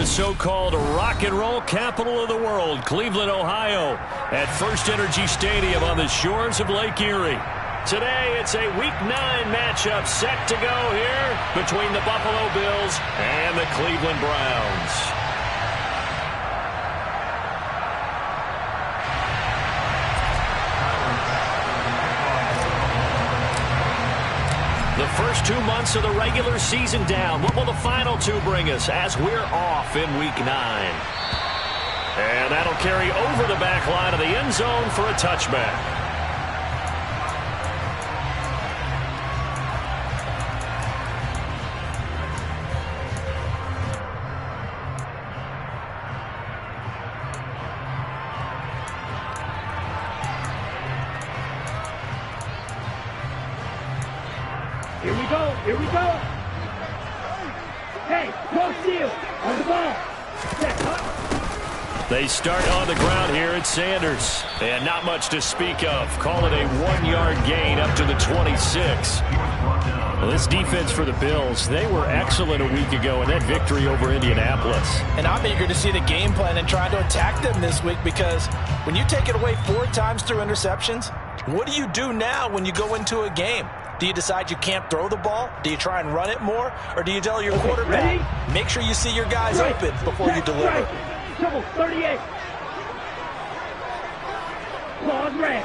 the so-called rock and roll capital of the world, Cleveland, Ohio, at First Energy Stadium on the shores of Lake Erie. Today, it's a Week 9 matchup set to go here between the Buffalo Bills and the Cleveland Browns. The first 2 months of the regular season down. What will the final 2 bring us as we're off in Week 9? And that'll carry over the back line of the end zone for a touchback. Here we go. Hey, go steal on the ball. They start on the ground here at Sanders. And not much to speak of. Call it a 1-yard gain up to the 26. Well, this defense for the Bills, they were excellent a week ago in that victory over Indianapolis. And I'm eager to see the game plan and try to attack them this week, because when you take it away 4 times through interceptions, what do you do now when you go into a game? Do you decide you can't throw the ball? Do you try and run it more? Or do you tell your quarterback, make sure you see your guys open before you deliver? Double 38. Claws red.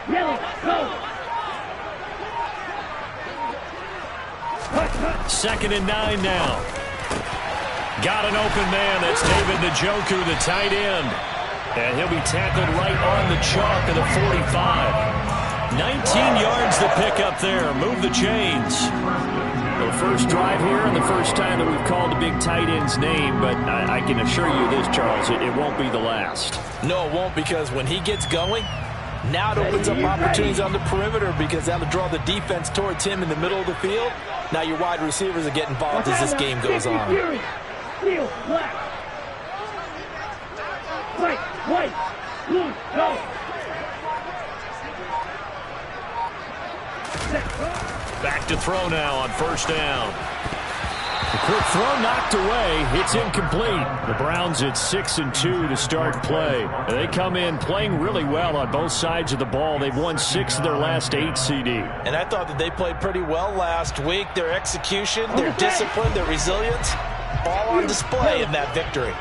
Yellow, go. 2nd and 9 now. Got an open man. That's David Njoku, the tight end. And he'll be tackled right on the chalk of the 45. 19 yards to pick up there. Move the chains. The first drive here and the first time that we've called a big tight end's name, but I can assure you this, Charles, it won't be the last. No, it won't, because when he gets going, now it opens up opportunities on the perimeter, because that'll draw the defense towards him in the middle of the field. Now your wide receivers are getting involved as this game goes on. Steal, black. White, blue, go. Back to throw now on first down. The quick throw knocked away. It's incomplete. The Browns at 6-2 to start play. They come in playing really well on both sides of the ball. They've won 6 of their last 8 CD. And I thought that they played pretty well last week. Their execution, their discipline, their resilience, all on display in that victory.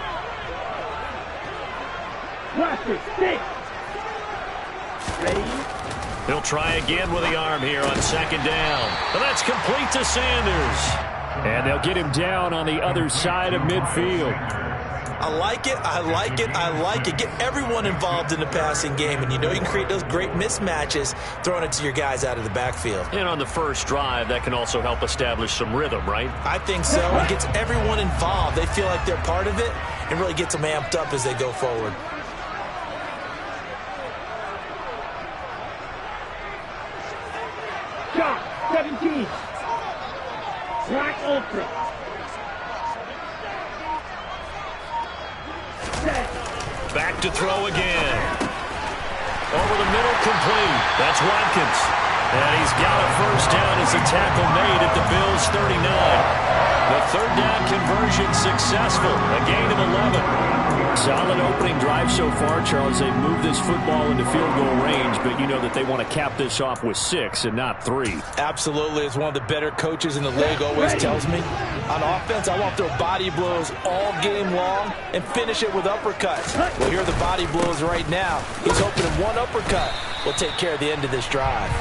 He'll try again with the arm here on 2nd down. And that's complete to Sanders. And they'll get him down on the other side of midfield. I like it, I like it, I like it. Get everyone involved in the passing game, and you know you can create those great mismatches throwing it to your guys out of the backfield. And on the first drive, that can also help establish some rhythm, right? I think so. It gets everyone involved. They feel like they're part of it, and really gets them amped up as they go forward. Shot, 17. Black Ultra. Back to throw again. Over the middle, complete. That's Watkins. And he's got a first down as the tackle made at the Bills' 39. The 3rd down conversion successful. A gain of 11. Solid opening drive so far, Charles. They've moved this football into field goal range, but you know that they want to cap this off with 6 and not 3. Absolutely. As one of the better coaches in the league always tells me, on offense, I want to throw body blows all game long and finish it with uppercuts. Well, here are the body blows right now. He's hoping that one uppercut will take care of the end of this drive.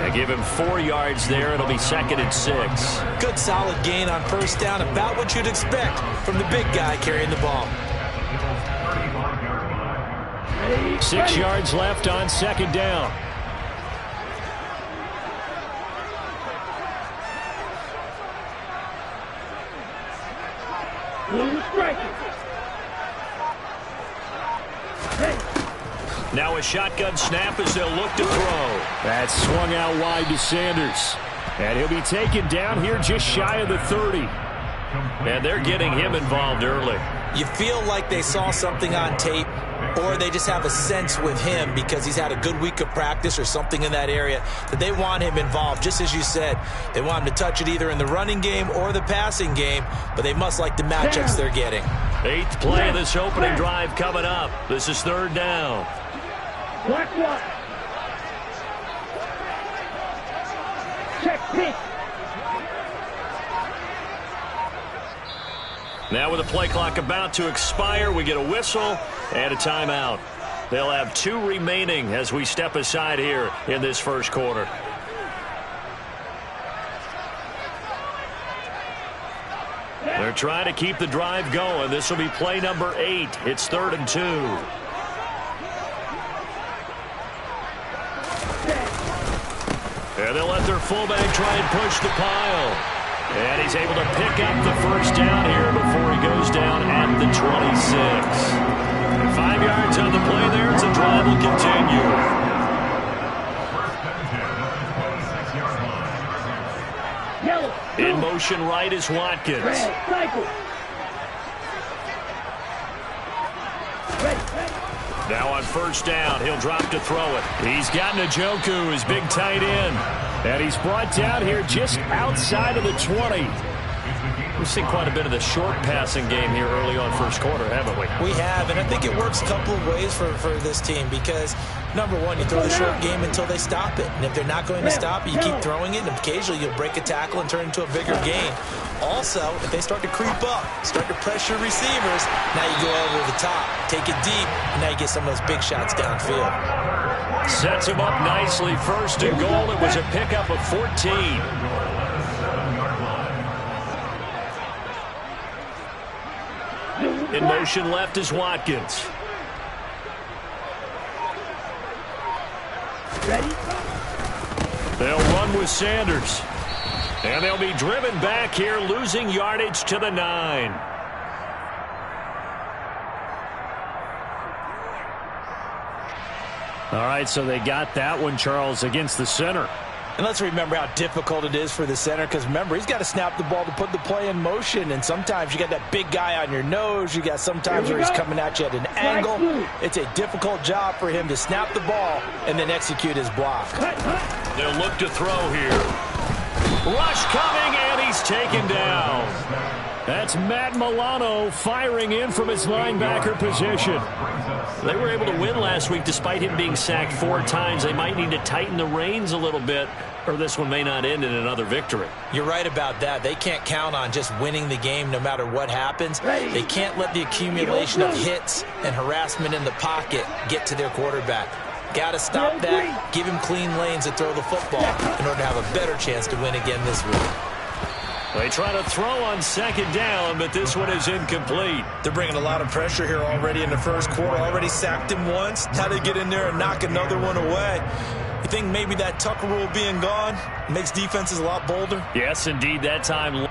They give him 4 yards there. It'll be 2nd and 6. Good solid gain on first down, about what you'd expect from the big guy carrying the ball. 6 yards left on 2nd down. Now a shotgun snap as they'll look to throw. That's swung out wide to Sanders. And he'll be taken down here just shy of the 30. And they're getting him involved early. You feel like they saw something on tape or they just have a sense with him because he's had a good week of practice or something in that area that they want him involved. Just as you said, they want him to touch it either in the running game or the passing game, but they must like the matchups they're getting. 8th play of this opening drive coming up. This is 3rd down. Black one. Check pitch. Now with the play clock about to expire, we get a whistle and a timeout. They'll have 2 remaining as we step aside here in this first quarter. They're trying to keep the drive going. This will be play number 8. It's 3rd and 2. And they'll let their fullback try and push the pile. And he's able to pick up the first down here before he goes down at the 26. And 5 yards on the play there. It's a drive will continue. Yellow. In motion right is Watkins. Red. Cycle. Ready. Now on first down, he'll drop to throw it. He's got Njoku, his big tight end. And he's brought down here just outside of the 20. We've seen quite a bit of the short passing game here early on first quarter, haven't we? We have, and I think it works a couple of ways for this team because, number one, you throw the short game until they stop it. And if they're not going to stop it, you keep throwing it, and occasionally you'll break a tackle and turn it into a bigger gain. Also, if they start to creep up, start to pressure receivers, now you go over the top, take it deep, and now you get some of those big shots downfield. Sets him up nicely. First and goal. It was a pickup of 14. In motion left is Watkins. Ready. They'll run with Sanders. And they'll be driven back here, losing yardage to the 9. All right, so they got that one, Charles, against the center. And let's remember how difficult it is for the center because, remember, he's got to snap the ball to put the play in motion. And sometimes you got that big guy on your nose. You got sometimes where he's coming at you at an angle. It's a difficult job for him to snap the ball and then execute his block. They'll look to throw here. Rush coming, and he's taken down. That's Matt Milano firing in from his linebacker position. They were able to win last week despite him being sacked 4 times. They might need to tighten the reins a little bit, or this one may not end in another victory. You're right about that. They can't count on just winning the game no matter what happens. They can't let the accumulation of hits and harassment in the pocket get to their quarterback. Got to stop that, give him clean lanes to throw the football in order to have a better chance to win again this week. They try to throw on second down, but this one is incomplete. They're bringing a lot of pressure here already in the first quarter. Already sacked him once. Now they get in there and knock another one away. You think maybe that Tucker rule being gone makes defenses a lot bolder? Yes, indeed, that time.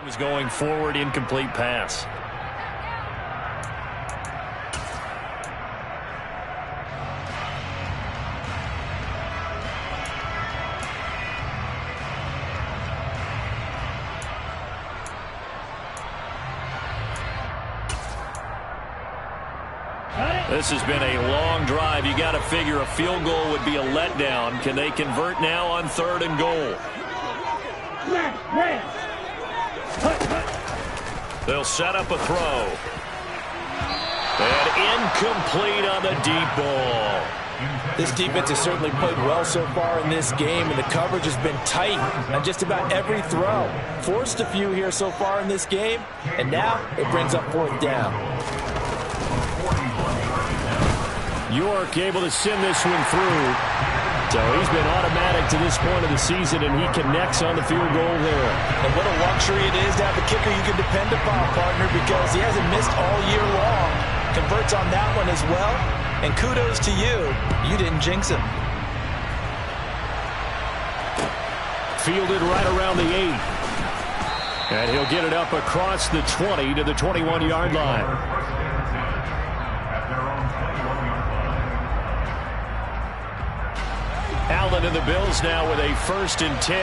Was going forward, incomplete pass. This has been a long drive. You got to figure a field goal would be a letdown. Can they convert now on 3rd and goal? They'll set up a throw. And incomplete on the deep ball. This defense has certainly played well so far in this game, and the coverage has been tight on just about every throw. Forced a few here so far in this game, and now it brings up 4th down. York able to send this one through. So he's been automatic to this point of the season, and he connects on the field goal there. And what a luxury it is to have a kicker you can depend upon, partner, because he hasn't missed all year long. Converts on that one as well, and kudos to you. You didn't jinx him. Fielded right around the 8. And he'll get it up across the 20 to the 21-yard line. Allen and the Bills now with a 1st and 10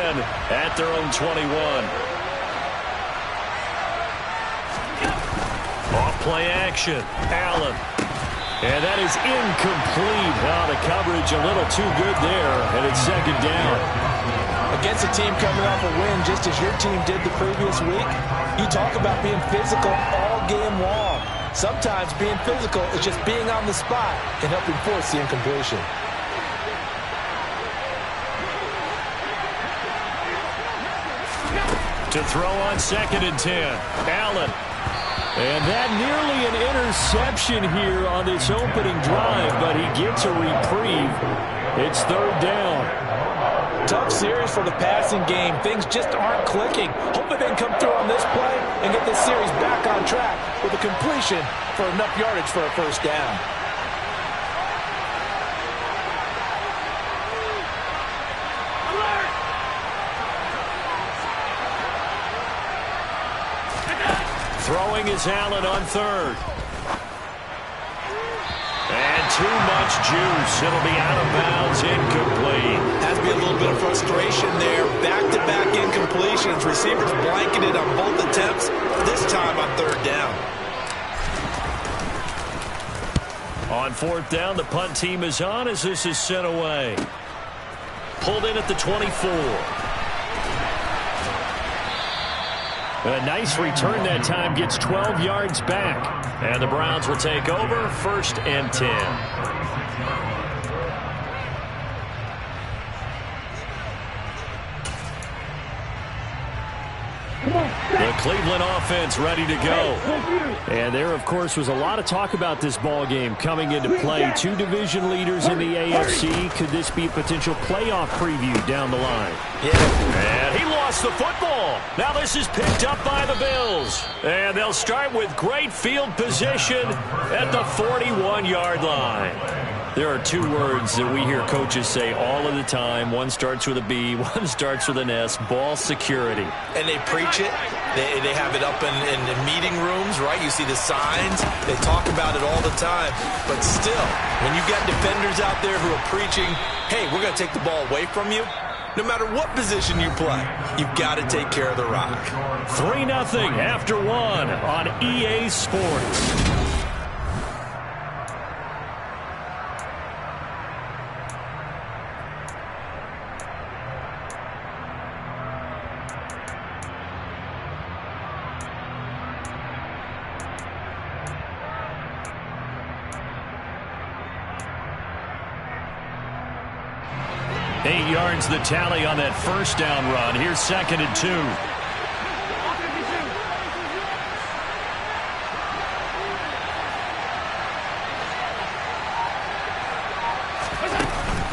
at their own 21. Off play action. Allen. And that is incomplete. The coverage a little too good there, and it's 2nd down. Against a team coming off a win just as your team did the previous week, you talk about being physical all game long. Sometimes being physical is just being on the spot and helping force the incompletion. To throw on 2nd and 10. Allen. And that nearly an interception here on this opening drive, but he gets a reprieve. It's 3rd down. Tough series for the passing game. Things just aren't clicking. Hopefully they can come through on this play and get this series back on track with a completion for enough yardage for a 1st down. Throwing is Allen on 3rd. And too much juice. It'll be out of bounds, incomplete. Has to be a little bit of frustration there. Back-to-back incompletions. Receivers blanketed on both attempts, this time on 3rd down. On 4th down, the punt team is on as this is sent away. Pulled in at the 24. A nice return that time, gets 12 yards back. And the Browns will take over, 1st and 10. The Cleveland offense ready to go. And there, of course, was a lot of talk about this ball game coming into play. 2 division leaders in the AFC. Could this be a potential playoff preview down the line? Yeah. And he lost the football. Now this is picked up by the Bills. And they'll start with great field position at the 41-yard line. There are 2 words that we hear coaches say all of the time. One starts with a B, one starts with an S, ball security. And they preach it. They have it up in the meeting rooms, right? You see the signs. They talk about it all the time. But still, when you got defenders out there who are preaching, hey, we're going to take the ball away from you, no matter what position you play, you've got to take care of the rock. 3-0 after 1 on EA Sports. Yards the tally on that 1st down run. Here's 2nd and 2.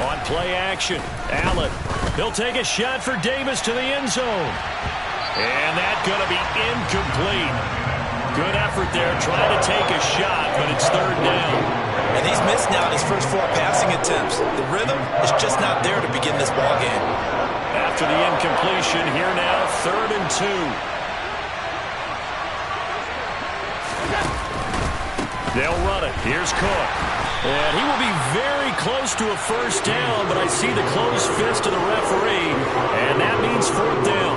On play action, Allen. He'll take a shot for Davis to the end zone. And that's going to be incomplete. Good effort there trying to take a shot, but it's 3rd down. And he's missed now in his first 4 passing attempts. The rhythm is just not there to begin this ball game. After the incompletion, here now, 3rd and 2. They'll run it. Here's Cook. And he will be very close to a first down, but I see the closed fist of the referee, and that means fourth down.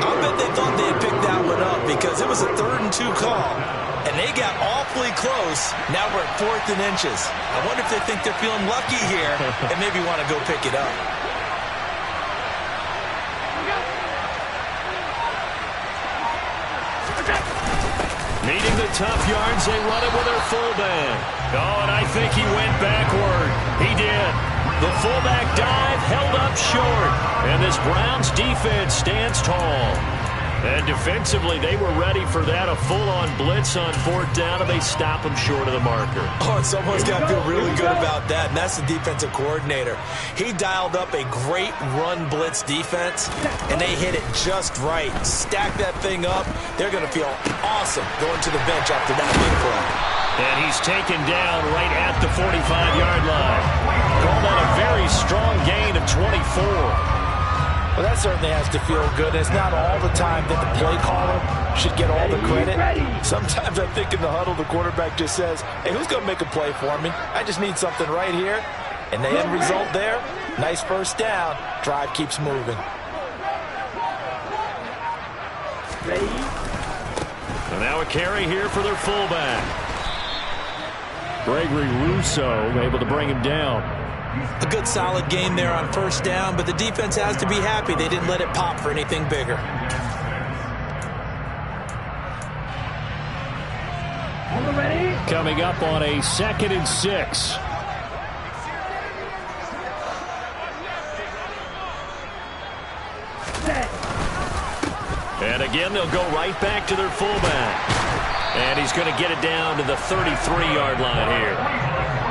I bet they thought they had picked that one up because it was a 3rd and 2 call, and they got awfully close. Now we're at 4th and inches. I wonder if they think they're feeling lucky here and maybe want to go pick it up. Needing the tough yards, they run it with their fullback. Oh, and I think he went backward. He did. The fullback dive held up short. And this Browns defense stands tall. And defensively, they were ready for that. A full-on blitz on 4th down, and they stop him short of the marker. Oh, and someone's got to feel really good about that, and that's the defensive coordinator. He dialed up a great run blitz defense, and they hit it just right. Stack that thing up. They're going to feel awesome going to the bench after that big play. And he's taken down right at the 45-yard line. Call that a very strong gain of 24. Well, that certainly has to feel good. It's not all the time that the play caller should get all the credit. Sometimes I think in the huddle, the quarterback just says, hey, who's going to make a play for me? I just need something right here. And the end result there, nice first down. Drive keeps moving. And now a carry here for their fullback. Gregory Rousseau able to bring him down. A good solid game there on first down, but the defense has to be happy they didn't let it pop for anything bigger. Coming up on a 2nd and 6. And again, they'll go right back to their fullback. And he's going to get it down to the 33-yard line here.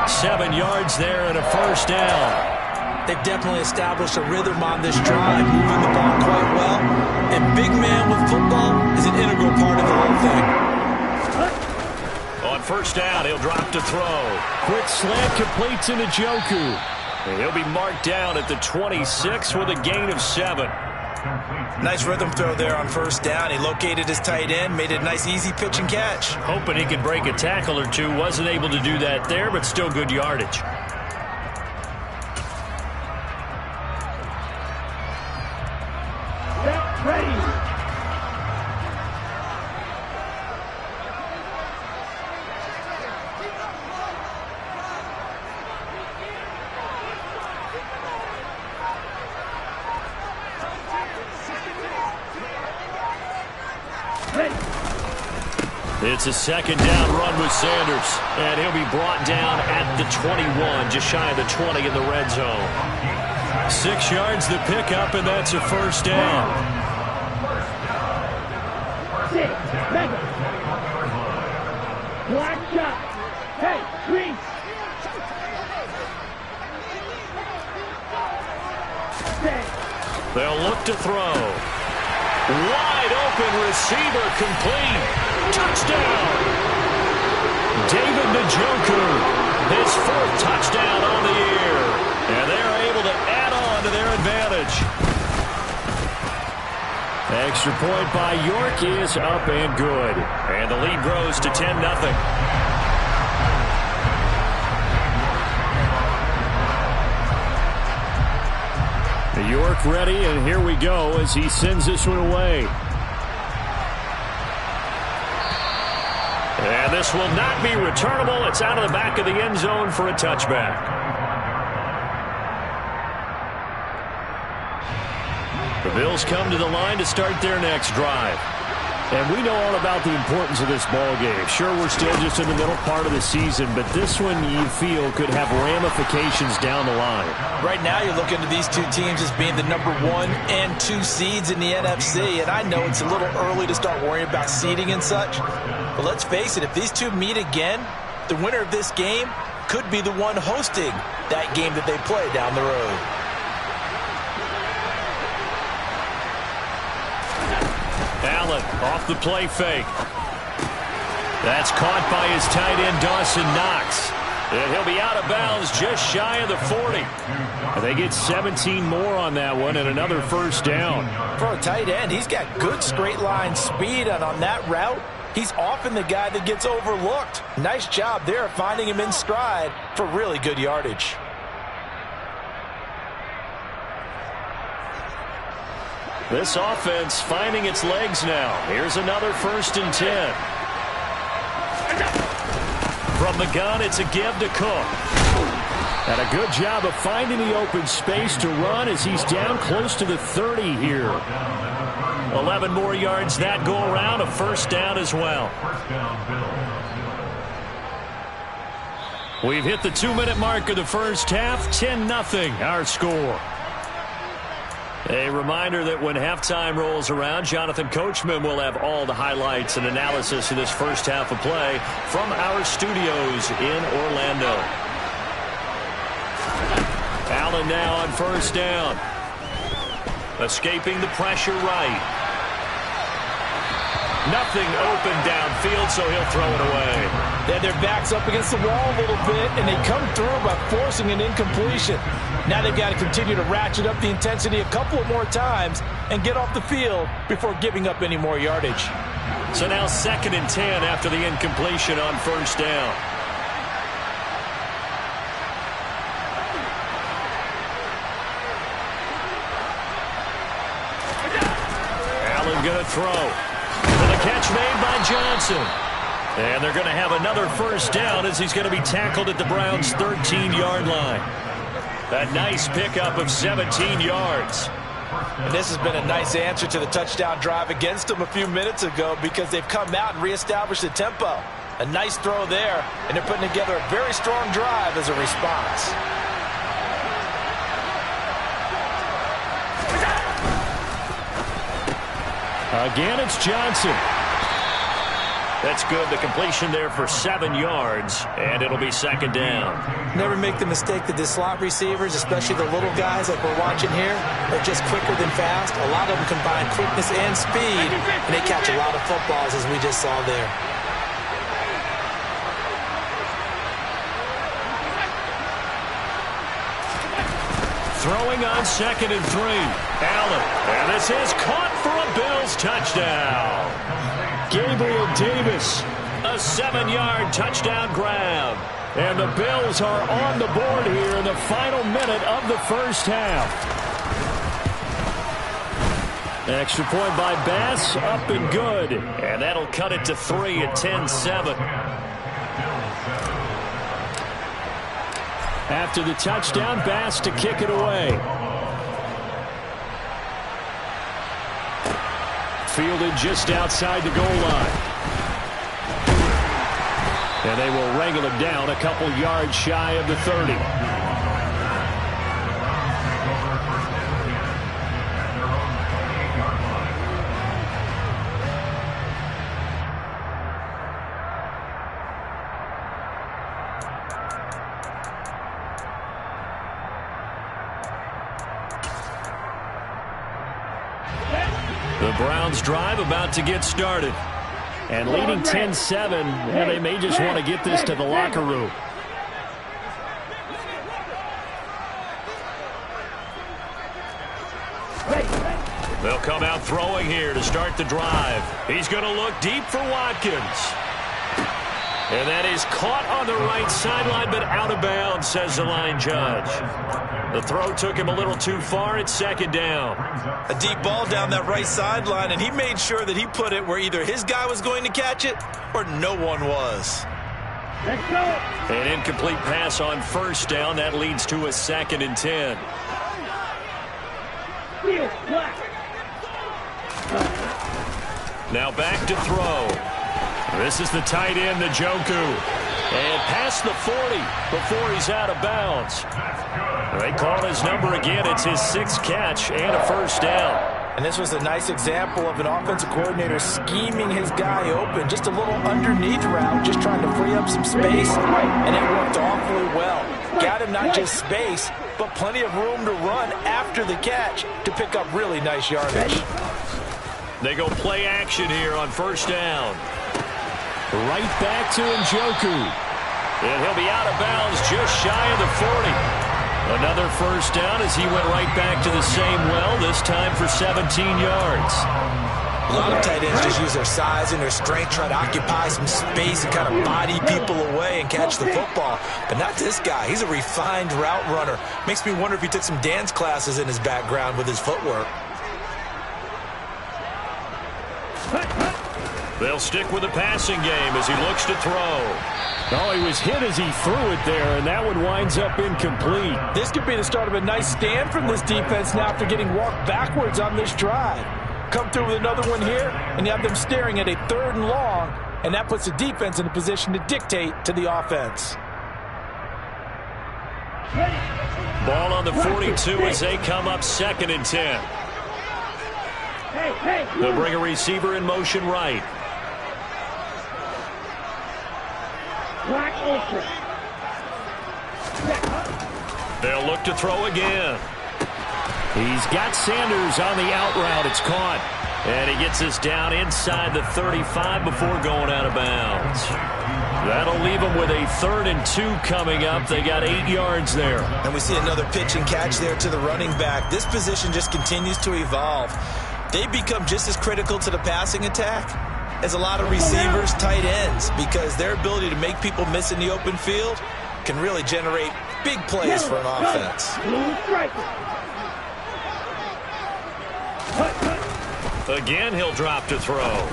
7 yards there and a first down. They've definitely established a rhythm on this drive, moving the ball quite well. And big man with football is an integral part of the whole thing. On first down, he'll drop to throw. Quick slant completes into Njoku. And he'll be marked down at the 26 with a gain of 7. Nice rhythm throw there on first down. He located his tight end, made it a nice easy pitch and catch. Hoping he could break a tackle or two. Wasn't able to do that there, but still good yardage. It's a 2nd down run with Sanders, and he'll be brought down at the 21, just shy of the 20 in the red zone. 6 yards the pickup, and that's a first down. Black shot. Hey, green. They'll look to throw. Wide open receiver complete. Touchdown. David Njoku, his 4th touchdown on the year. And they're able to add on to their advantage. Extra point by York is up and good. And the lead grows to 10-0. York ready, and here we go as he sends this one away. And this will not be returnable. It's out of the back of the end zone for a touchback. The Bills come to the line to start their next drive. And we know all about the importance of this ball game. Sure, we're still just in the middle part of the season, but this one you feel could have ramifications down the line. Right now you're looking at these two teams as being the number 1 and 2 seeds in the NFC, and I know it's a little early to start worrying about seeding and such, but let's face it, if these two meet again, the winner of this game could be the one hosting that game that they play down the road. Allen off the play fake. That's caught by his tight end, Dawson Knox. And he'll be out of bounds just shy of the 40. And they get 17 more on that one and another first down. For a tight end, he's got good straight line speed, and on that route, He's often the guy that gets overlooked. Nice job there finding him in stride for really good yardage. This offense finding its legs now. Here's another 1st and 10. From the gun, it's a give to Cook. And a good job of finding the open space to run as he's down close to the 30 here. 11 more yards that go around, a 1st down as well. We've hit the 2-minute mark of the 1st half, 10-0 our score. A reminder that when halftime rolls around, Jonathan Coachman will have all the highlights and analysis of this 1st half of play from our studios in Orlando. Allen now on 1st down. Escaping the pressure right. Nothing open downfield, so he'll throw it away. Then their back's up against the wall a little bit, and they come through by forcing an incompletion. Now they've got to continue to ratchet up the intensity a couple of more times and get off the field before giving up any more yardage. So now 2nd and 10 after the incompletion on 1st down. Allen going to throw. The catch made by Johnson. And they're going to have another 1st down as he's going to be tackled at the Browns' 13-yard line. A nice pickup of 17 yards. And this has been a nice answer to the touchdown drive against them a few minutes ago because they've come out and reestablished the tempo. A nice throw there, and they're putting together a very strong drive as a response. Again, it's Johnson. That's good. The completion there for 7 yards, and it'll be 2nd down. Never make the mistake that the slot receivers, especially the little guys like we're watching here, are just quicker than fast. A lot of them combine quickness and speed, and they catch a lot of footballs, as we just saw there. Throwing on 2nd and 3. Allen. And this is caught for a Bills touchdown. Gabriel Davis, a 7-yard touchdown grab. And the Bills are on the board here in the final minute of the 1st half. Extra point by Bass, up and good. And that'll cut it to 3 at 10-7. After the touchdown, Bass to kick it away. Fielded just outside the goal line. And they will wrangle him down a couple yards shy of the 30. The Browns drive about to get started. And leading 10-7, and they may just want to get this to the locker room. They'll come out throwing here to start the drive. He's going to look deep for Watkins. And that is caught on the right sideline, but out of bounds, says the line judge. The throw took him a little too far. It's 2nd down. A deep ball down that right sideline, and he made sure that he put it where either his guy was going to catch it or no one was. Let's go. An incomplete pass on 1st down. That leads to a 2nd and 10. Now back to throw. This is the tight end, Njoku. And past the 40 before he's out of bounds. They call his number again. It's his 6th catch and a 1st down. And this was a nice example of an offensive coordinator scheming his guy open. Just a little underneath route, just trying to free up some space. And it worked awfully well. Got him not just space, but plenty of room to run after the catch to pick up really nice yardage. They go play action here on 1st down. Right back to Njoku. And he'll be out of bounds just shy of the 40. Another 1st down as he went right back to the same well, this time for 17 yards. A lot of tight ends just use their size and their strength, try to occupy some space and kind of body people away and catch the football. But not this guy. He's a refined route runner. Makes me wonder if he took some dance classes in his background with his footwork. They'll stick with the passing game as he looks to throw. Oh, he was hit as he threw it there, and that one winds up incomplete. This could be the start of a nice stand from this defense now after getting walked backwards on this drive. Come through with another one here, and you have them staring at a 3rd and long, and that puts the defense in a position to dictate to the offense. Ball on the 42 as they come up 2nd and 10. They'll bring a receiver in motion right. They'll look to throw again. He's got Sanders on the out route. It's caught. And he gets us down inside the 35 before going out of bounds. That'll leave them with a 3rd and 2 coming up. They got 8 yards there. And we see another pitch and catch there to the running back. This position just continues to evolve. They become just as critical to the passing attack as a lot of receivers, tight ends, because their ability to make people miss in the open field can really generate big plays for an offense. Again, he'll drop to throw.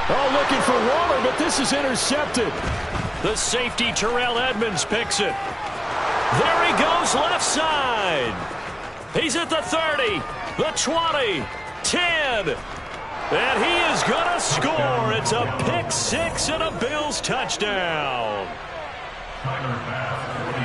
Oh, looking for Waller, but this is intercepted. The safety, Terrell Edmonds, picks it. There he goes, left side. He's at the 30, the 20, 10. And he is going to score. It's a pick 6 and a Bills touchdown.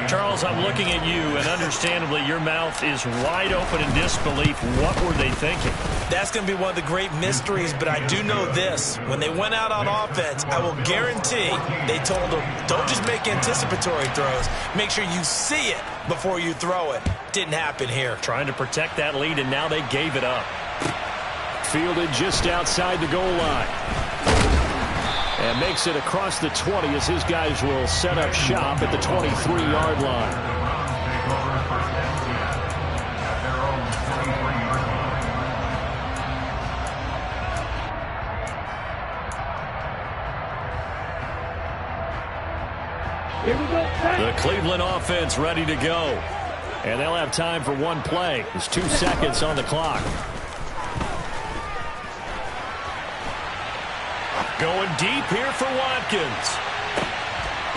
Charles, I'm looking at you, and understandably, your mouth is wide open in disbelief. What were they thinking? That's going to be one of the great mysteries, but I do know this. When they went out on offense, I will guarantee they told them, don't just make anticipatory throws. Make sure you see it before you throw it. Didn't happen here. Trying to protect that lead, and now they gave it up. Fielded just outside the goal line. And makes it across the 20 as his guys will set up shop at the 23-yard line. Here we go. The Cleveland offense ready to go. And they'll have time for one play. There's 2 seconds on the clock. Going deep here for Watkins.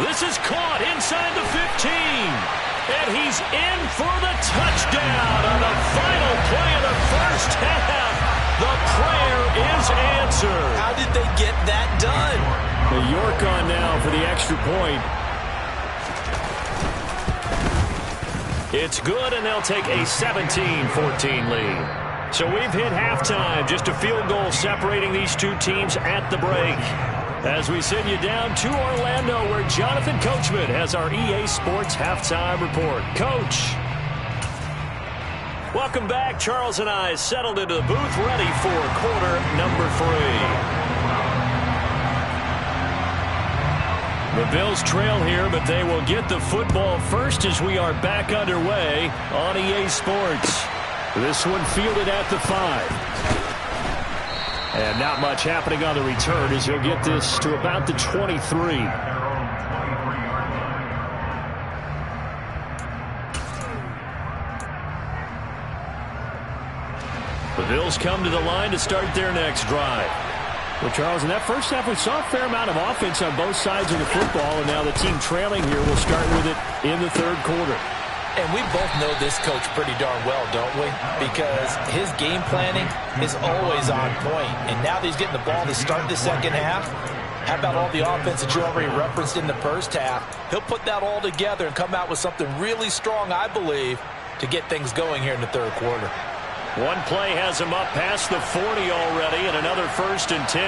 This is caught inside the 15. And he's in for the touchdown on the final play of the first half. The prayer is answered. How did they get that done? The York on now for the extra point. It's good, and they'll take a 17-14 lead. So we've hit halftime, just a field goal separating these two teams at the break. As we send you down to Orlando, where Jonathan Coachman has our EA Sports halftime report. Coach. Welcome back. Charles and I settled into the booth, ready for quarter number 3. The Bills trail here, but they will get the football first as we are back underway on EA Sports. This one fielded at the 5. And not much happening on the return as he'll get this to about the 23. The Bills come to the line to start their next drive. Well, Charles, in that first half, we saw a fair amount of offense on both sides of the football, and now the team trailing here will start with it in the 3rd quarter. And we both know this coach pretty darn well, don't we? Because his game planning is always on point. And now that he's getting the ball to start the second half, how about all the offense that you already referenced in the first half? He'll put that all together and come out with something really strong, I believe, to get things going here in the 3rd quarter. One play has him up past the 40 already, and another 1st and 10.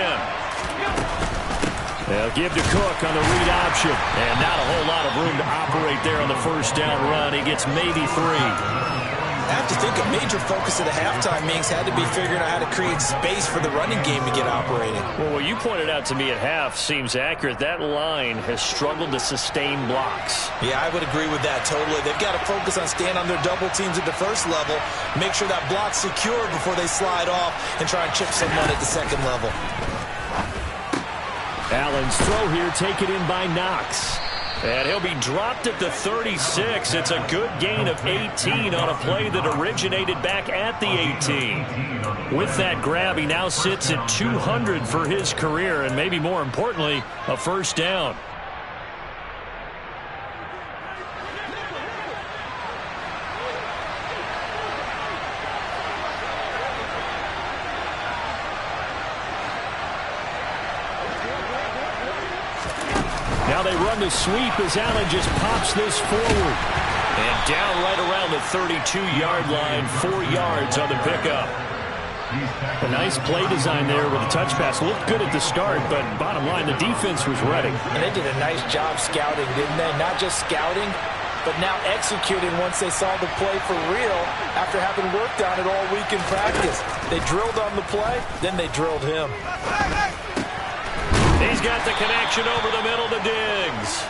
They'll give to Cook on the read option. And not a whole lot of room to operate there on the first down run. He gets maybe 3. I have to think a major focus of the halftime meetings had to be figuring out how to create space for the running game to get operating. Well, what you pointed out to me at half seems accurate. That line has struggled to sustain blocks. Yeah, I would agree with that totally. They've got to focus on staying on their double teams at the first level, make sure that block's secure before they slide off and try and chip someone at the second level. Allen's throw here taken in by Knox. And he'll be dropped at the 36. It's a good gain of 18 on a play that originated back at the 18. With that grab, he now sits at 200 for his career, and maybe more importantly, a first down. Now they run the sweep as Allen just pops this forward. And down right around the 32-yard line, 4 yards on the pickup. A nice play design there with a touch pass. Looked good at the start, but bottom line, the defense was ready. And they did a nice job scouting, didn't they? Not just scouting, but now executing once they saw the play for real after having worked on it all week in practice. They drilled on the play, then they drilled him. He's got the connection over the middle to Diggs.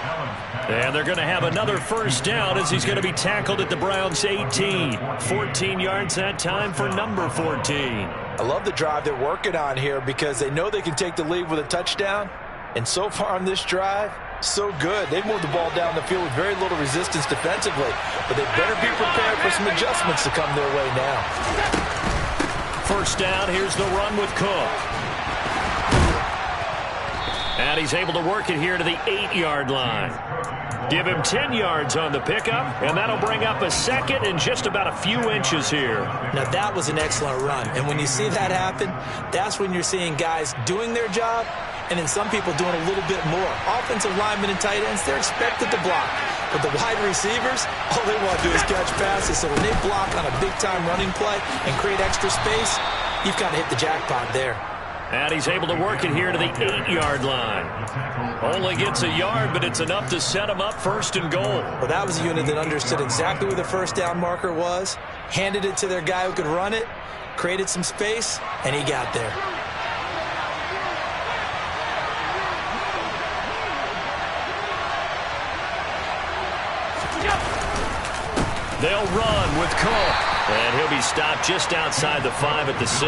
And they're going to have another first down as he's going to be tackled at the Browns' 18. 14 yards that time for number 14. I love the drive they're working on here because they know they can take the lead with a touchdown. And so far on this drive, so good. They've moved the ball down the field with very little resistance defensively. But they better be prepared for some adjustments to come their way now. First down, here's the run with Cook. And he's able to work it here to the 8-yard line. Give him 10 yards on the pickup, and that'll bring up a second and just about a few inches here. Now, that was an excellent run. And when you see that happen, that's when you're seeing guys doing their job and then some people doing a little bit more. Offensive linemen and tight ends, they're expected to block. But the wide receivers, all they want to do is catch passes. So when they block on a big-time running play and create extra space, you've kind of hit the jackpot there. And he's able to work it here to the 8-yard line. Only gets a yard, but it's enough to set him up first and goal. Well, that was a unit that understood exactly where the first down marker was, handed it to their guy who could run it, created some space, and he got there. They'll run with Cook. And he'll be stopped just outside the 5 at the 6.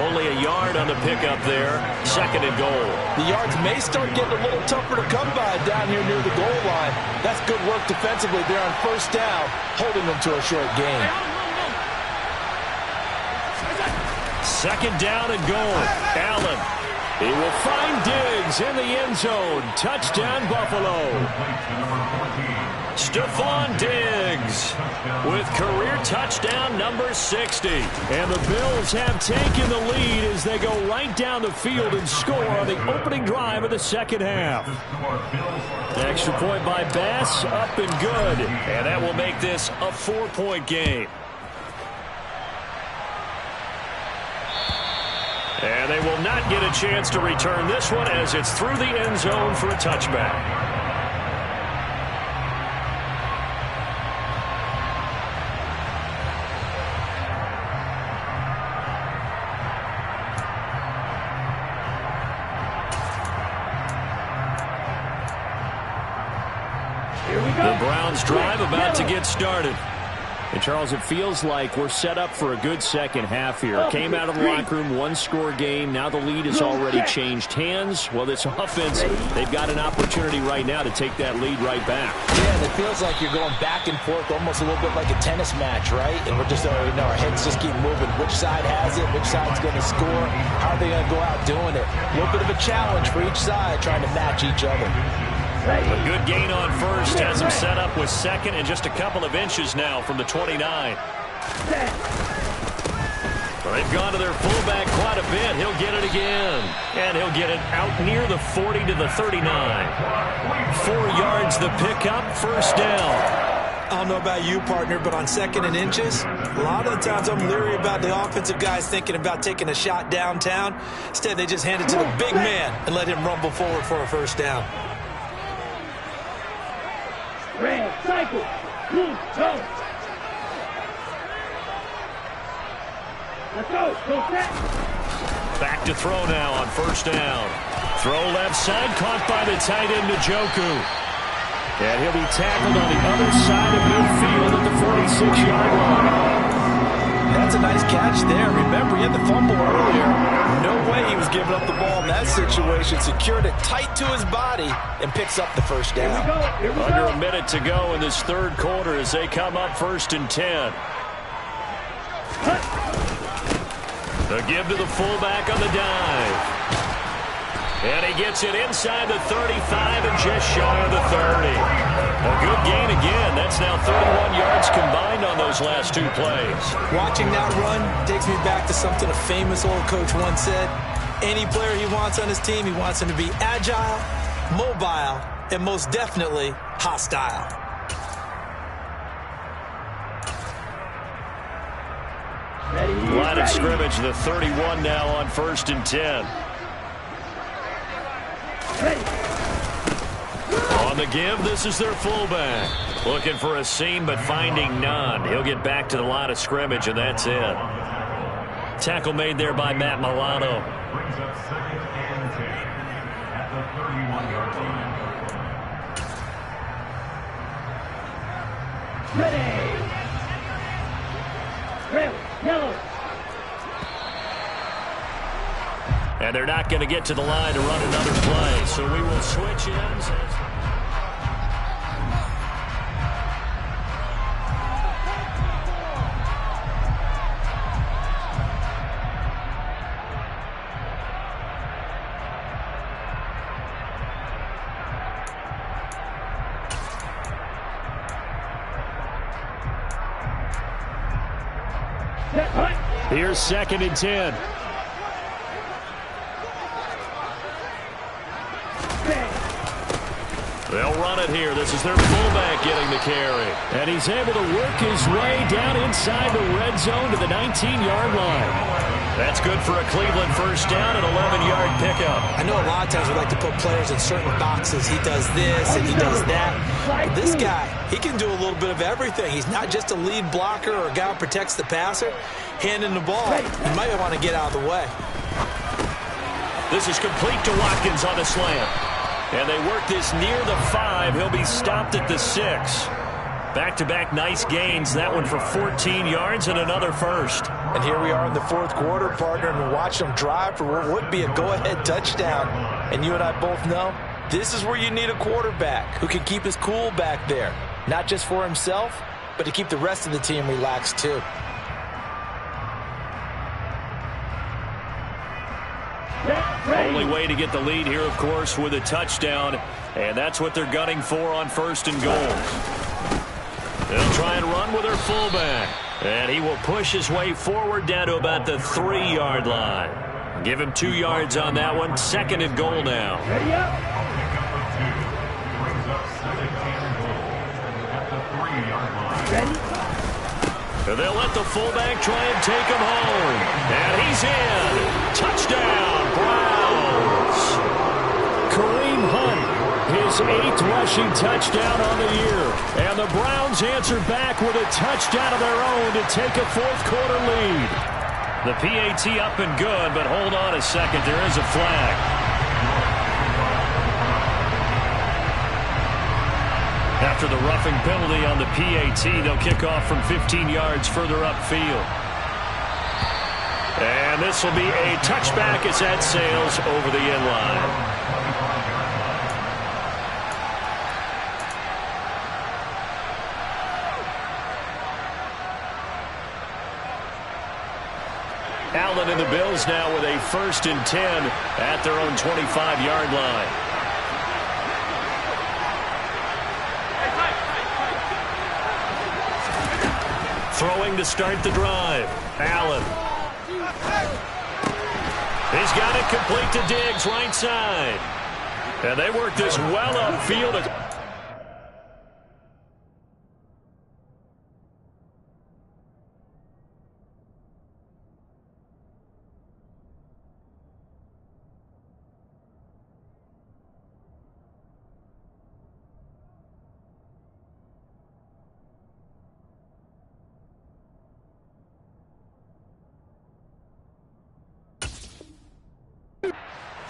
Only a yard on the pickup there. Second and goal. The yards may start getting a little tougher to come by down here near the goal line. That's good work defensively there on first down, holding them to a short gain. Second down and goal. Allen. He will find Diggs in the end zone. Touchdown, Buffalo. Stephon Diggs with career touchdown number 60. And the Bills have taken the lead as they go right down the field and score on the opening drive of the second half. Extra point by Bass, up and good. And that will make this a 4-point game. And they will not get a chance to return this one as it's through the end zone for a touchback. The Browns drive about to get started. And, Charles, it feels like we're set up for a good second half here. Came out of the locker room, one-score game. Now the lead has already changed hands. Well, this offense, they've got an opportunity right now to take that lead right back. Yeah, it feels like you're going back and forth, almost a little bit like a tennis match, right? And we're just, our heads just keep moving. Which side has it? Which side's going to score? How are they going to go out doing it? A little bit of a challenge for each side, trying to match each other. A good gain on first, has him set up with second and just a couple of inches now from the 29. Well, they've gone to their fullback quite a bit. He'll get it again. And he'll get it out near the 40 to the 39. 4 yards the pickup, first down. I don't know about you, partner, but on second and inches, a lot of the times I'm leery about the offensive guys thinking about taking a shot downtown. Instead, they just hand it to the big man and let him rumble forward for a first down. Red, cycle, blue, go. Back to throw now on first down. Throw left side, caught by the tight end, Njoku. And he'll be tackled on the other side of midfield at the 46-yard line. That's a nice catch there. Remember, he had the fumble earlier. No way he was giving up the ball in that situation. Secured it tight to his body and picks up the first down. Under a minute to go in this third quarter as they come up 1st and 10. The give to the fullback on the dive. And he gets it inside the 35 and just shy of the 30. A good gain again. That's now 31 yards combined on those last 2 plays. Watching that run takes me back to something a famous old coach once said. Any player he wants on his team, he wants him to be agile, mobile, and most definitely hostile. Line of scrimmage, the 31 now on 1st and 10. On the give, this is their fullback. Looking for a seam, but finding none. He'll get back to the line of scrimmage, and that's it. Tackle made there by Matt Milano. Brings up 2nd and 10 at the 31-yard line. Ready. Red, yellow. And they're not going to get to the line to run another play, so we will switch ends. Here's 2nd and 10. They'll run it here. This is their fullback getting the carry. And he's able to work his way down inside the red zone to the 19-yard line. That's good for a Cleveland first down and 11-yard pickup. I know a lot of times we like to put players in certain boxes. He does this and he does that. But this guy, he can do a little bit of everything. He's not just a lead blocker or a guy who protects the passer. Handing the ball, you might want to get out of the way. This is complete to Watkins on the slant. And they work this near the 5. He'll be stopped at the 6. Back-to-back nice gains. That one for 14 yards and another first. And here we are in the 4th quarter, partner, and we watch them drive for what would be a go-ahead touchdown. And you and I both know this is where you need a quarterback who can keep his cool back there. Not just for himself, but to keep the rest of the team relaxed too. Only way to get the lead here, of course, with a touchdown. And that's what they're gunning for on 1st and goal. They'll try and run with their fullback. And he will push his way forward down to about the 3-yard line. Give him 2 yards on that one. 2nd and goal now. Ready up. Brings up 2nd and goal at the 3-yard line. Ready. And they'll let the fullback try and take him home. And he's in. Touchdown, Browns. Kareem Hunt, his 8th rushing touchdown on the year. And the Browns answer back with a touchdown of their own to take a 4th quarter lead. The PAT up and good, but hold on a second. There is a flag. After the roughing penalty on the PAT, they'll kick off from 15 yards further upfield. And this will be a touchback as that sails over the end line. Allen and the Bills now with a 1st and 10 at their own 25-yard line. Throwing to start the drive. Allen. He's got it complete to Diggs, right side. And they work this well upfield.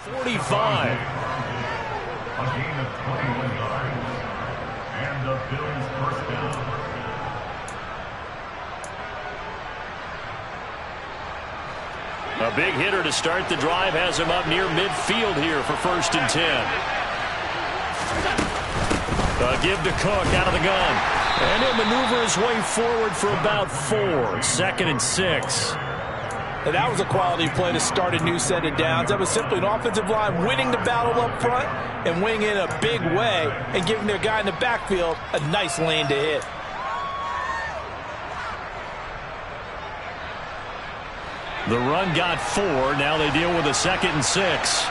45. A gain of 21 yards. And the Bills first down. A big hitter to start the drive has him up near midfield here for 1st and 10. A give to Cook out of the gun. And he'll maneuver his way forward for about 4. 2nd and 6. Now, that was a quality play to start a new set of downs. That was simply an offensive line winning the battle up front and winning in a big way and giving their guy in the backfield a nice lane to hit. The run got 4. Now they deal with a 2nd and 6.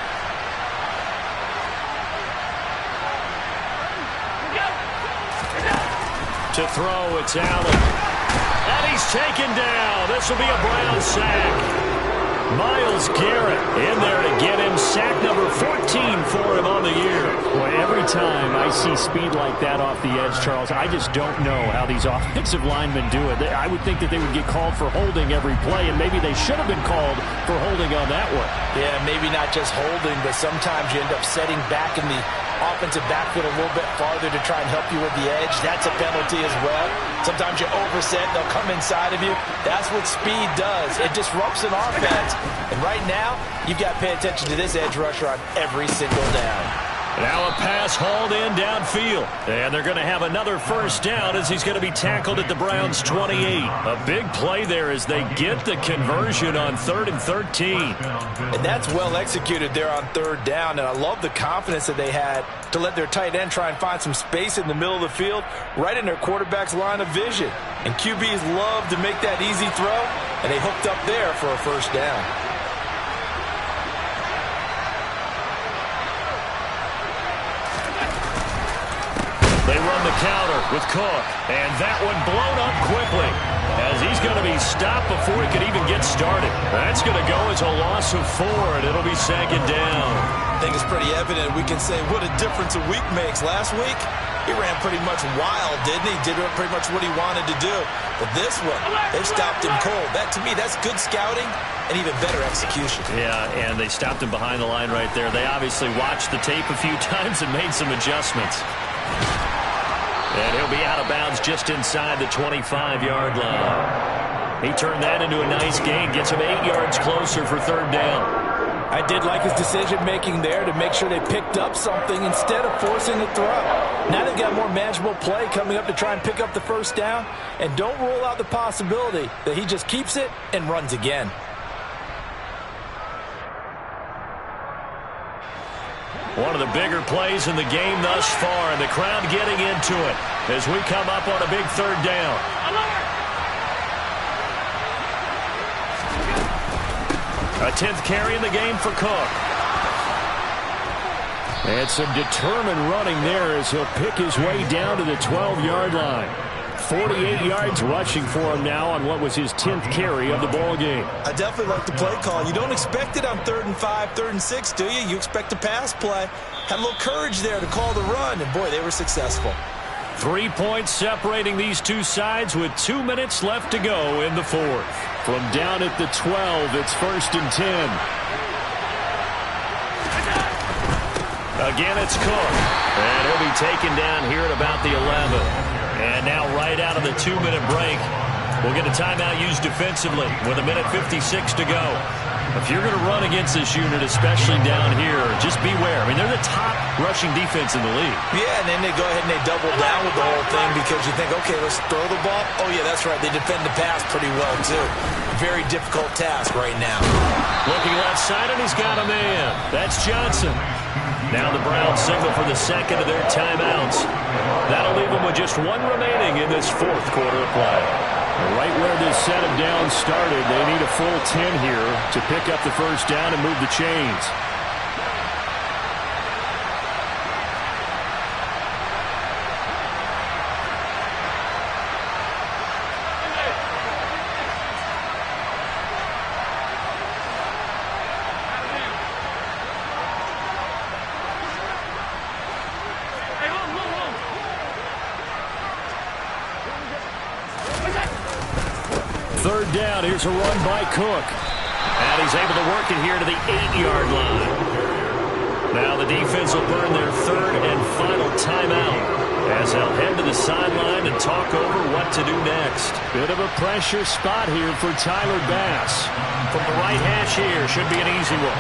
To throw, it's Allen. And he's taken down. This will be a Brown sack. Myles Garrett in there to get him. Sack number 14 for him on the year. Boy, every time I see speed like that off the edge, Charles, I just don't know how these offensive linemen do it. I would think that they would get called for holding every play, and maybe they should have been called for holding on that one. Yeah, maybe not just holding, but sometimes you end up setting back in the offensive backfield a little bit farther to try and help you with the edge. That's a penalty as well. Sometimes you overset, they'll come inside of you. That's what speed does. It disrupts an offense. And right now, you've got to pay attention to this edge rusher on every single down. Now a pass hauled in downfield. And they're going to have another 1st down as he's going to be tackled at the Browns' 28. A big play there as they get the conversion on 3rd and 13. And that's well executed there on 3rd down. And I love the confidence that they had to let their tight end try and find some space in the middle of the field, right in their quarterback's line of vision. And QBs love to make that easy throw, and they hooked up there for a 1st down. They run the counter with Cook, and that one blown up quickly as he's going to be stopped before he could even get started. That's going to go as a loss of 4, and it'll be 2nd down. I think it's pretty evident. We can say what a difference a week makes. Last week, he ran pretty much wild, didn't he? Did pretty much what he wanted to do. But this one, they stopped him cold. That, to me, that's good scouting and even better execution. Yeah, and they stopped him behind the line right there. They obviously watched the tape a few times and made some adjustments. And he'll be out of bounds just inside the 25-yard line. He turned that into a nice gain, gets him 8 yards closer for 3rd down. I did like his decision-making there to make sure they picked up something instead of forcing the throw. Now they've got more manageable play coming up to try and pick up the 1st down. And don't rule out the possibility that he just keeps it and runs again. One of the bigger plays in the game thus far, and the crowd getting into it as we come up on a big 3rd down. A 10th carry in the game for Cook. And some determined running there as he'll pick his way down to the 12-yard line. 48 yards rushing for him now on what was his 10th carry of the ball game. I definitely like the play call. You don't expect it on 3rd and 5, 3rd and 6, do you? You expect a pass play. Had a little courage there to call the run, and boy, they were successful. 3 points separating these two sides with 2 minutes left to go in the 4th. From down at the 12, it's 1st and 10. Again, it's Cook. And he'll be taken down here at about the 11. And now right out of the 2-minute break, we'll get a timeout used defensively with 1:56 to go. If you're going to run against this unit, especially down here, just beware. I mean, they're the top rushing defense in the league. Yeah, and then they go ahead and they double down with the whole thing because you think, okay, let's throw the ball. Oh, yeah, that's right. They defend the pass pretty well, too. Very difficult task right now. Looking left side, and he's got a man. That's Johnson. Now the Browns signal for the 2nd of their timeouts. That'll leave them with just 1 remaining in this 4th quarter of play. Right where this set of downs started, they need a full 10 here to pick up the 1st down and move the chains. Third down, here's a run by Cook. And he's able to work it here to the 8-yard line. Now the defense will burn their third and final timeout as they'll head to the sideline and talk over what to do next. Bit of a pressure spot here for Tyler Bass. From the right hash here, should be an easy one.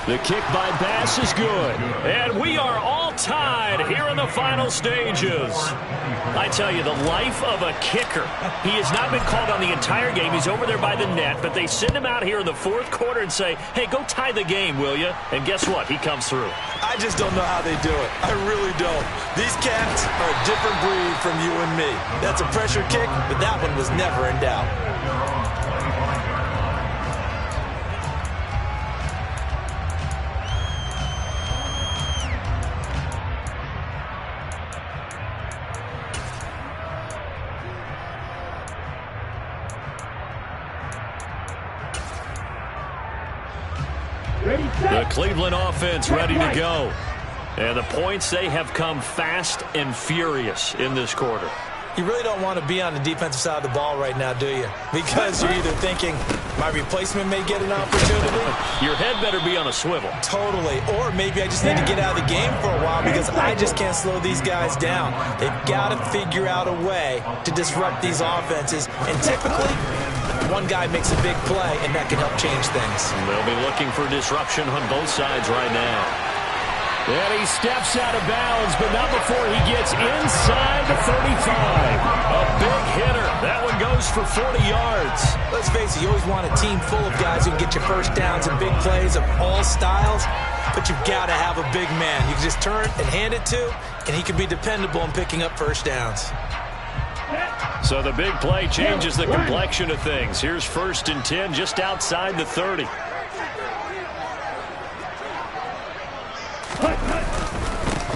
The kick by Bass is good. And we are all tied here in the final stages. I tell you, the life of a kicker. He has not been called on the entire game. He's over there by the net, but they send him out here in the fourth quarter and say, hey, go tie the game, will you? And guess what? He comes through. I just don't know how they do it. I really don't. These cats are a different breed from you and me. That's a pressure kick, but that one was never in doubt. The Cleveland offense ready to go. And the points, they have come fast and furious in this quarter. You really don't want to be on the defensive side of the ball right now, do you? Because you're either thinking, my replacement may get an opportunity. Your head better be on a swivel. Totally. Or maybe I just need to get out of the game for a while because I just can't slow these guys down. They've got to figure out a way to disrupt these offenses. And typically, one guy makes a big play, and that can help change things. They'll be looking for disruption on both sides right now. And he steps out of bounds, but not before he gets inside the 35. A big hitter. That one goes for 40 yards. Let's face it, you always want a team full of guys who can get you first downs and big plays of all styles, but you've got to have a big man. You can just turn and hand it to, and he can be dependable in picking up first downs. So the big play changes the complexion of things. Here's 1st and 10 just outside the 30.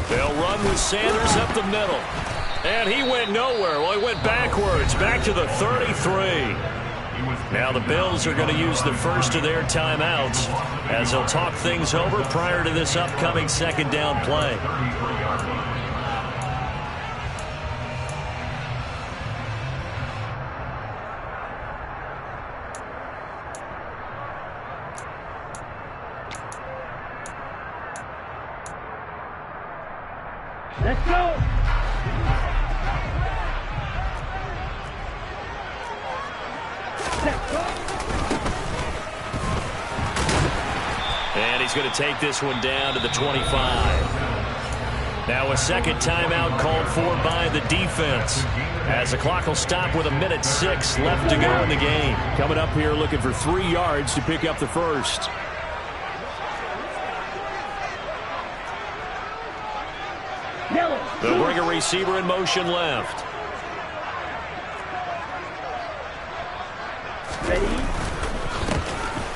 They'll run with Sanders up the middle. And he went nowhere. Well, he went backwards, back to the 33. Now the Bills are going to use the first of their timeouts as they'll talk things over prior to this upcoming second down play. Let's go. And he's going to take this one down to the 25. Now a second timeout called for by the defense as the clock will stop with 1:06 left to go in the game. Coming up here looking for 3 yards to pick up the first. They'll bring a receiver in motion left. Ready?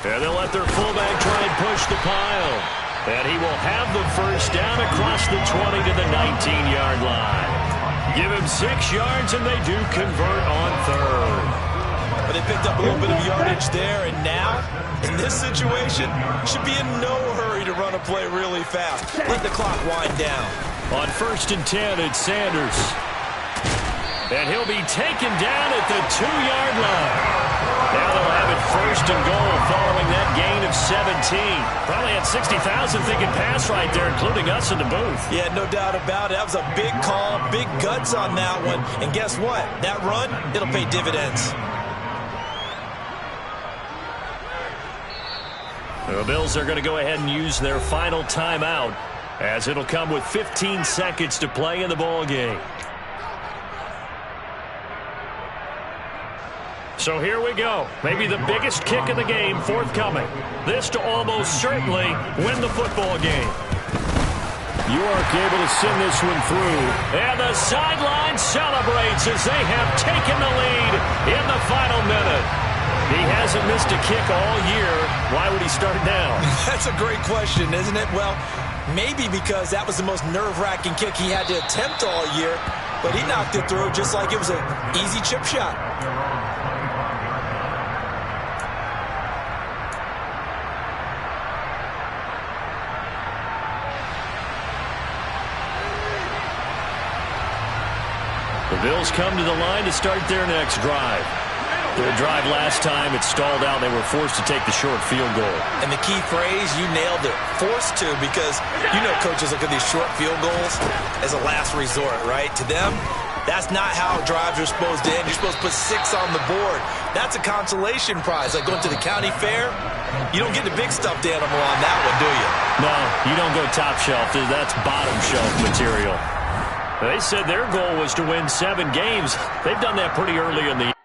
And they'll let their fullback try and push the pile. And he will have the first down across the 20 to the 19-yard line. Give him 6 yards, and they do convert on third. But they picked up a little bit of yardage there, and now, in this situation, should be in no hurry to run a play really fast. Let the clock wind down. On 1st and 10, it's Sanders. And he'll be taken down at the 2-yard line. Now they'll have it 1st and goal following that gain of 17. Probably had 60,000 thinking pass right there, including us in the booth. Yeah, no doubt about it. That was a big call, big guts on that one. And guess what? That run, it'll pay dividends. The Bills are going to go ahead and use their final timeout as it'll come with 15 seconds to play in the ball game. So here we go. Maybe the biggest kick of the game forthcoming. This to almost certainly win the football game. York able to send this one through. And the sideline celebrates as they have taken the lead in the final minute. He hasn't missed a kick all year. Why would he start now? That's a great question, isn't it? Well, maybe because that was the most nerve-wracking kick he had to attempt all year, but he knocked it through just like it was an easy chip shot. The Bills come to the line to start their next drive. Their drive last time, it stalled out. They were forced to take the short field goal. And the key phrase, you nailed it, forced to, because you know coaches look at these short field goals as a last resort, right? To them, that's not how drives are supposed to end. You're supposed to put 6 on the board. That's a consolation prize. Like going to the county fair, you don't get the big stuffed animal on that one, do you? No, you don't go top shelf. That's bottom shelf material. They said their goal was to win 7 games. They've done that pretty early in the year.